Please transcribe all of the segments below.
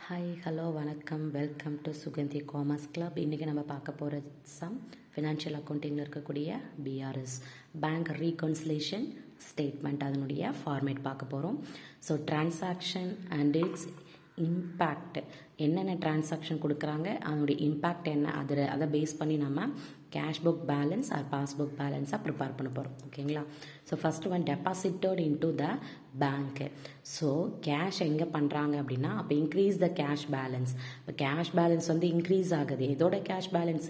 Hi hello வணக்கம் welcome to Suganthi commerce club. இன்றைக்கி நம்ம பார்க்க போகிற ஃபினான்ஷியல் அக்கௌண்டிங்கில் இருக்கக்கூடிய பிஆர்எஸ் பேங்க் ரீகன்சிலேஷன் ஸ்டேட்மெண்ட் அதனுடைய ஃபார்மேட் பார்க்க போகிறோம். So transaction and its impact, என்னென்ன டிரான்சாக்ஷன் கொடுக்குறாங்க அதனுடைய இம்பேக்ட் என்ன, அதை பேஸ் பண்ணி நம்ம cash book balance or passbook பேலன்ஸாக ப்ரிப்பேர் பண்ண போகிறோம். ஓகேங்களா? So first one deposited into the பேங்க்கு. ஸோ கேஷ் எங்கே பண்ணுறாங்க அப்படின்னா, அப்போ இன்க்ரீஸ் த கேஷ் பேலன்ஸ். இப்போ கேஷ் பேலன்ஸ் வந்து இன்க்ரீஸ் ஆகுது. எதோட கேஷ் பேலன்ஸ்?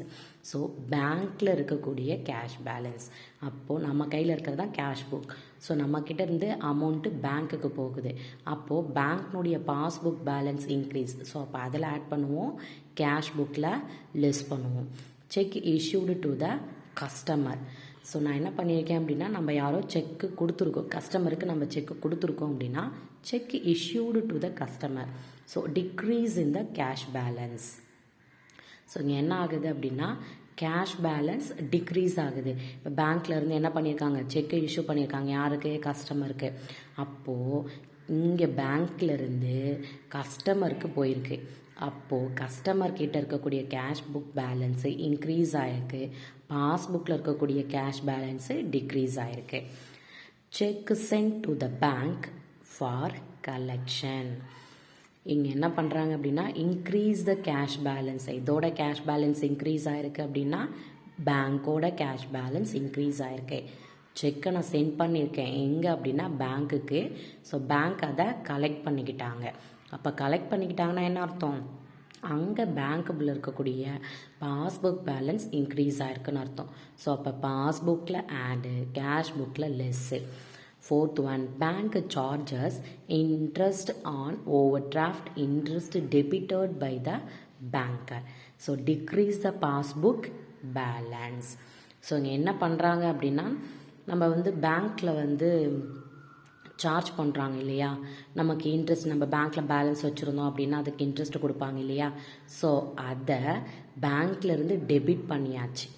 ஸோ பேங்க்கில் இருக்கக்கூடிய கேஷ் பேலன்ஸ். அப்போது நம்ம கையில் இருக்கிறது தான் கேஷ் புக். ஸோ நம்மக்கிட்ட இருந்து அமௌண்ட்டு பேங்க்குக்கு போகுது. அப்போது பேங்க்னுடைய பாஸ்புக் பேலன்ஸ் இன்க்ரீஸ். ஸோ அப்போ அதில் ஆட் பண்ணுவோம், கேஷ் புக்கில் லெஸ் பண்ணுவோம். Check issued to the customer. So நான் என்ன பண்ணியிருக்கேன் அப்படின்னா, நம்ம யாரோ செக்கு கொடுத்துருக்கோம், கஸ்டமருக்கு நம்ம செக்கு கொடுத்துருக்கோம் அப்படின்னா check issued to the customer. So decrease in the cash balance. So இங்கே என்ன ஆகுது அப்படின்னா, கேஷ் பேலன்ஸ் டிக்ரீஸ் ஆகுது. இப்போ பேங்க்கில் இருந்து என்ன பண்ணியிருக்காங்க, செக்கை இஷ்யூ பண்ணியிருக்காங்க யாருக்கு, கஸ்டமருக்கு. அப்போது இங்கே பேங்க்கில் இருந்து கஸ்டமருக்கு போயிருக்கு. அப்போது கஸ்டமர் கிட்ட இருக்கக்கூடிய கேஷ் புக் பேலன்ஸு இன்க்ரீஸ் ஆகிருக்கு, பாஸ்புக்கில் இருக்கக்கூடிய கேஷ் பேலன்ஸு டிக்ரீஸ் ஆகிருக்கு. Cheque sent to the bank for collection. இங்கே என்ன பண்ணுறாங்க அப்படின்னா, இன்க்ரீஸ் த கேஷ் பேலன்ஸ். இதோட கேஷ் பேலன்ஸ் இன்க்ரீஸ் ஆகிருக்கு அப்படின்னா பேங்க்கோட கேஷ் பேலன்ஸ் இன்க்ரீஸ் ஆகிருக்கு. செக்கை நான் சென்ட் பண்ணியிருக்கேன் எங்கே அப்படின்னா பேங்க்குக்கு. ஸோ பேங்க் அதை கலெக்ட் பண்ணிக்கிட்டாங்க. அப்போ கலெக்ட் பண்ணிக்கிட்டாங்கன்னா என்ன அர்த்தம், அங்கே பேங்க்குள்ள இருக்கக்கூடிய பாஸ்புக் பேலன்ஸ் இன்க்ரீஸ் ஆகிருக்குன்னு அர்த்தம். ஸோ அப்போ பாஸ்புக்கில் ஆடு, கேஷ் புக்கில் less. Fourth one, bank charges interest on overdraft interest debited by the banker. So decrease the passbook balance. So இங்கே என்ன பண்ணுறாங்க அப்படின்னா, நம்ம வந்து பேங்க்கில் வந்து சார்ஜ் பண்ணுறாங்க இல்லையா, நமக்கு இன்ட்ரெஸ்ட், நம்ம பேங்க்கில் பேலன்ஸ் வச்சுருந்தோம் அப்படின்னா அதுக்கு இன்ட்ரெஸ்ட் கொடுப்பாங்க இல்லையா. ஸோ அதை பேங்க்லேருந்து டெபிட் பண்ணியாச்சு.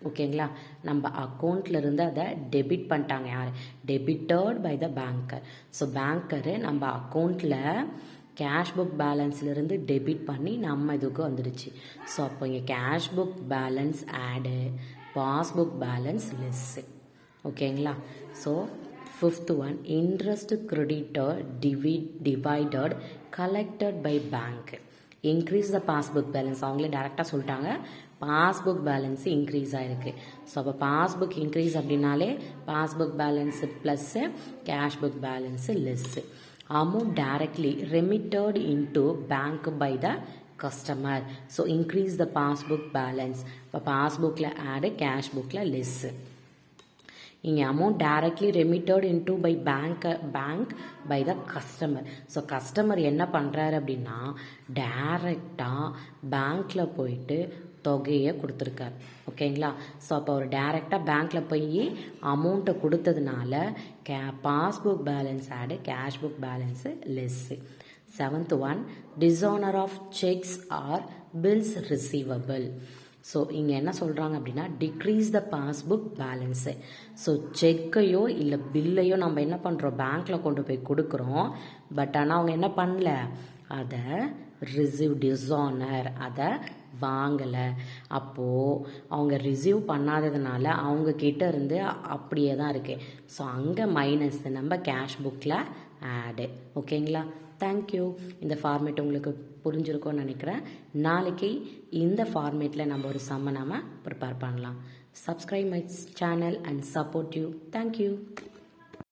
ஓகேங்களா? நம்ம அக்கௌண்ட்லேருந்து அதை டெபிட் பண்ணிட்டாங்க. யார்? Debited by the banker. So banker நம்ம அக்கௌண்ட்டில் கேஷ் புக் பேலன்ஸ்லேருந்து டெபிட் பண்ணி நம்ம இதுக்கு வந்துடுச்சு. ஸோ அப்போ இங்கே cash book balance add, passbook balance less. ஓகேங்களா? So fifth one, interest credited டிவைடட் collected by bank increase the passbook balance. அவங்களே டேரெக்டாக சொல்லிட்டாங்க, பாஸ்புக் பேலன்ஸு இன்க்ரீஸ் ஆகிருக்கு. ஸோ அப்போ பாஸ்புக் இன்க்ரீஸ் அப்படின்னாலே passbook balance plus cash book balance less. Amount directly remitted into bank by the customer. So increase the passbook balance. இப்போ பாஸ்புக்கில் add, cash புக்கில் less. இங்கே amount directly remitted into by bank by the customer. So customer என்ன பண்ணுறாரு அப்படின்னா, டைரெக்டாக பேங்க்கில் போயிட்டு தொகையை கொடுத்துருக்காரு. ஓகேங்களா? ஸோ அப்போ அவர் டைரெக்டாக பேங்க்கில் போய் அமௌண்ட்டை கொடுத்ததுனால passbook balance add, cash book balance less. Seventh one, dishonour of cheques or bills receivable. So இங்கே என்ன சொல்கிறாங்க அப்படின்னா, decrease the passbook balance. So செக்கையோ இல்லை பில்லையோ நம்ம என்ன பண்ணுறோம், பேங்க்கில் கொண்டு போய் கொடுக்குறோம். பட் ஆனால் அவங்க என்ன பண்ணல, அதை டிஸானர், அதை வாங்கலை. அப்போது அவங்க ரிசீவ் பண்ணாததுனால அவங்க கிட்ட இருந்து அப்படியே தான் இருக்கு. ஸோ அங்கே மைனஸ், நம்ம கேஷ் புக்கில் ஆடு. ஓகேங்களா? தேங்க்யூ. இந்த ஃபார்மேட் உங்களுக்கு புரிஞ்சிருக்கும்னு நினைக்கிறேன். நாளைக்கு இந்த ஃபார்மேட்டில் நம்ம ஒரு சம்மை நம்ம ப்ரிப்பேர் பண்ணலாம். Subscribe my channel and support you. Thank you.